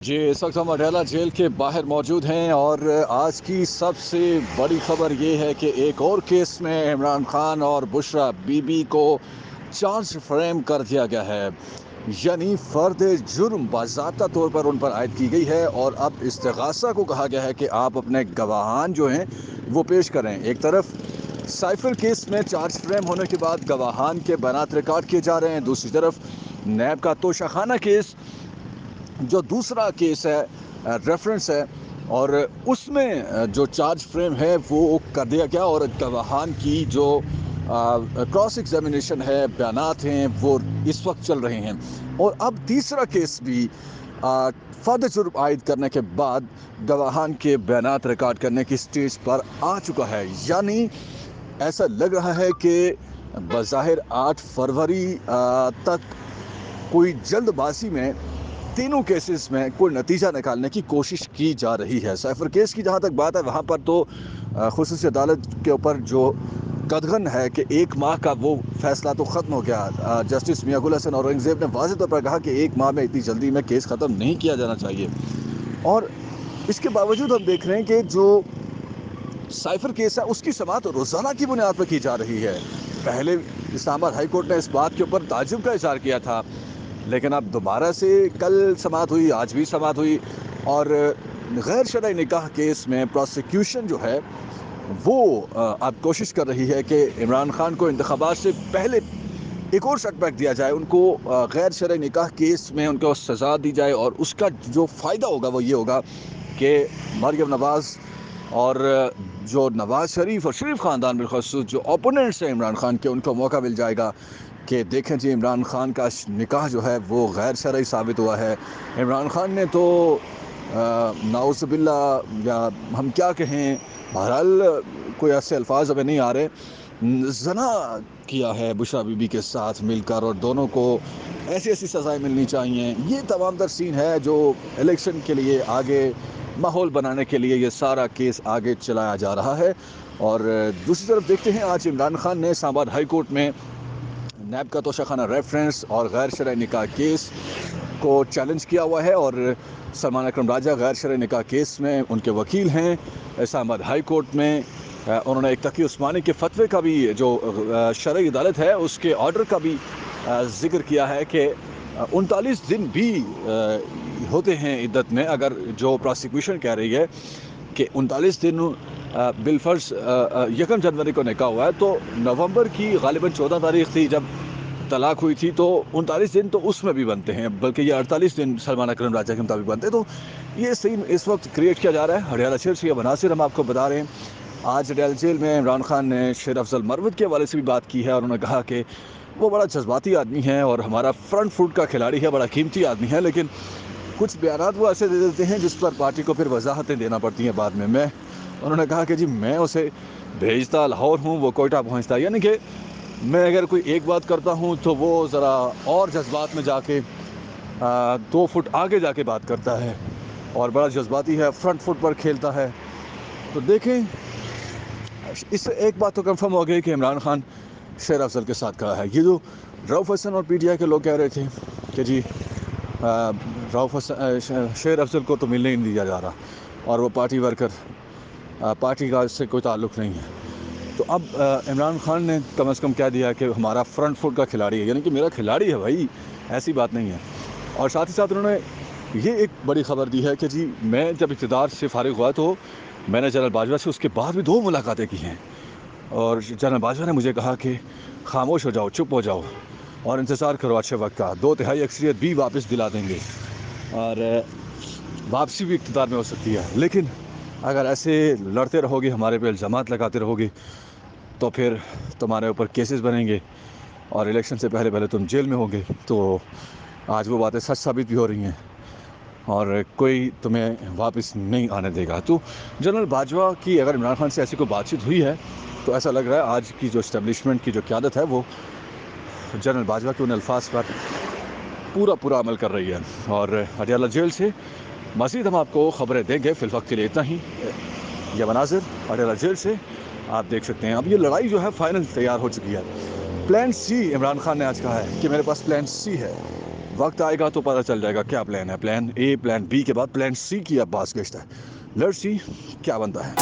जी, इस वक्त हम अडयाला जेल के बाहर मौजूद हैं और आज की सबसे बड़ी खबर ये है कि एक और केस में इमरान खान और बुशरा बीबी को चार्ज फ्रेम कर दिया गया है। यानी फ़र्द जुर्म बाज़ाब्ता तौर पर उन पर आयद की गई है और अब इस्तिग़ासा को कहा गया है कि आप अपने गवाहान जो हैं वो पेश करें। एक तरफ साइफर केस में चार्ज फ्रेम होने के बाद गवाहान के बयानात रिकॉर्ड किए जा रहे हैं, दूसरी तरफ नैब का तोशाखाना केस जो दूसरा केस है रेफरेंस है और उसमें जो चार्ज फ्रेम है वो कर दिया गया और गवाहान की जो क्रॉस एग्जामिनेशन है, बयानात हैं, वो इस वक्त चल रहे हैं। और अब तीसरा केस भी फ़र्द जुर्म आयद करने के बाद गवाहान के बयानात रिकॉर्ड करने की स्टेज पर आ चुका है। यानी ऐसा लग रहा है कि बज़ाहिर 8 फरवरी तक कोई जल्दबाजी में तीनों केसेस में कोई नतीजा निकालने की कोशिश की जा रही है। साइफर केस की जहाँ तक बात है वहाँ पर तो खुसूसी अदालत के ऊपर जो कदगन है कि 1 माह का वो फैसला तो ख़त्म हो गया। जस्टिस मियां गुल हसन औरंगज़ेब ने वाज़ेह तौर पर कहा कि 1 माह में इतनी जल्दी में केस ख़त्म नहीं किया जाना चाहिए। और इसके बावजूद हम देख रहे हैं कि जो साइफर केस है उसकी समाअत रोज़ाना की बुनियाद पर की जा रही है। पहले इस्लामाबाद हाई कोर्ट ने इस बात के ऊपर ताज्जुब का इज़हार किया था, लेकिन अब दोबारा से कल समाअत हुई, आज भी समाअत हुई और गैर शरई निकाह केस में प्रोसिक्यूशन जो है वो अब कोशिश कर रही है कि इमरान खान को इंतखाबात से पहले एक और सेटबैक दिया जाए, उनको गैर शरई निकाह केस में उनको सज़ा दी जाए और उसका जो फ़ायदा होगा वो ये होगा कि मरियम नवाज़ और जो नवाज़ शरीफ और शरीफ ख़ानदान बिलख़ुसूस जो ओपोनेंट्स हैं इमरान खान के, उनको मौका मिल जाएगा कि देखें जी इमरान खान का निकाह जो है वो गैर शरई साबित हुआ है। इमरान खान ने तो नाउज़ुबिल्ला या हम क्या कहें, बहरहाल कोई ऐसे अल्फाज हमें नहीं आ रहे, ज़ना किया है बुशरा बीबी के साथ मिलकर और दोनों को ऐसी ऐसी सज़ाएं मिलनी चाहिए। ये तमाम तर सीन है जो इलेक्शन के लिए आगे माहौल बनाने के लिए ये सारा केस आगे चलाया जा रहा है। और दूसरी तरफ देखते हैं आज इमरान खान ने इस्लामाबाद हाई कोर्ट में नैब का तोशाखाना रेफरेंस और गैर शरई निकाह केस को चैलेंज किया हुआ है और सलमान अकरम राजा गैर शरई निकाह केस में उनके वकील हैं इस्लामाबाद हाई कोर्ट में। उन्होंने एक तकी उस्मानी के फतवे का भी जो शरई अदालत है उसके ऑर्डर का भी जिक्र किया है कि 39 दिन भी होते हैं इद्दत में, अगर जो प्रोसिक्यूशन कह रही है कि 39 दिन बिलफर्ज 1 जनवरी को निकाह हुआ है तो नवंबर की गालिबन 14 तारीख थी जब तलाक हुई थी, तो 39 दिन तो उसमें भी बनते हैं, बल्कि ये 48 दिन सलमान अकरम राजा के मुताबिक बनते हैं। तो ये सीन इस वक्त क्रिएट किया जा रहा है। हरियाणा शेर से ये बनासिर हम आपको बता रहे हैं। आज अडयाला जेल में इमरान खान ने शेर अफजल मरवत के हवाले से भी बात की है और उन्होंने कहा कि वो बड़ा जज्बाती आदमी है और हमारा फ्रंट फुट का खिलाड़ी है, बड़ा कीमती आदमी है, लेकिन कुछ बयानात वो ऐसे दे देते हैं जिस पर पार्टी को फिर वजाहतें देना पड़ती हैं बाद में। उन्होंने कहा कि जी मैं उसे भेजता लाहौर हूँ, वो कोयटा पहुँचता, यानी कि मैं अगर कोई एक बात करता हूँ तो वो ज़रा और जज्बात में जाके 2 फुट आगे जाके बात करता है और बड़ा जज्बाती है, फ्रंट फुट पर खेलता है। तो देखें, इससे एक बात तो कंफर्म हो गई कि इमरान खान शेर अफजल के साथ खड़ा है। ये जो रऊफ़ हसन और पीटीआई के लोग कह रहे थे कि जी रऊफ़ हसन शेर अफजल को तो मिलने ही नहीं दिया जा रहा और वो पार्टी वर्कर, पार्टी का इससे कोई ताल्लुक़ नहीं है, तो अब इमरान खान ने कम से कम कह दिया कि हमारा फ्रंट फुट का खिलाड़ी है, यानी कि मेरा खिलाड़ी है भाई, ऐसी बात नहीं है। और साथ ही साथ उन्होंने ये एक बड़ी खबर दी है कि जी मैं जब इक़्तिदार से फारिग हुआ तो मैंने जनरल बाजवा से उसके बाद भी 2 मुलाकातें की हैं और जनरल बाजवा ने मुझे कहा कि खामोश हो जाओ, चुप हो जाओ और इंतज़ार करो अच्छे वक्त का, 2/3 अक्सरियत भी वापस दिला देंगे और वापसी भी इक़्तिदार में हो सकती है। लेकिन अगर ऐसे लड़ते रहोगे, हमारे पे इल्ज़ामात लगाते रहोगे, तो फिर तुम्हारे ऊपर केसेस बनेंगे और इलेक्शन से पहले पहले तुम जेल में होगे। तो आज वो बातें सच साबित भी हो रही हैं और कोई तुम्हें वापस नहीं आने देगा। तो जनरल बाजवा की अगर इमरान खान से ऐसी कोई बातचीत हुई है तो ऐसा लग रहा है आज की जो इस्टेब्लिशमेंट की जो क़यादत है वो जनरल बाजवा के उन अल्फाज पर पूरा अमल कर रही है। और अडयाला जेल से मज़ीद हम आपको खबरें देंगे, फ़िलवक्त के लिए इतना ही। यह मनाज़िर अडयाला जेल से आप देख सकते हैं। अब ये लड़ाई जो है फाइनल तैयार हो चुकी है। प्लान सी इमरान खान ने आज कहा है कि मेरे पास प्लान सी है, वक्त आएगा तो पता चल जाएगा क्या प्लान है। प्लान ए, प्लान बी के बाद प्लान सी की अब बात है। लेट्स सी क्या बनता है।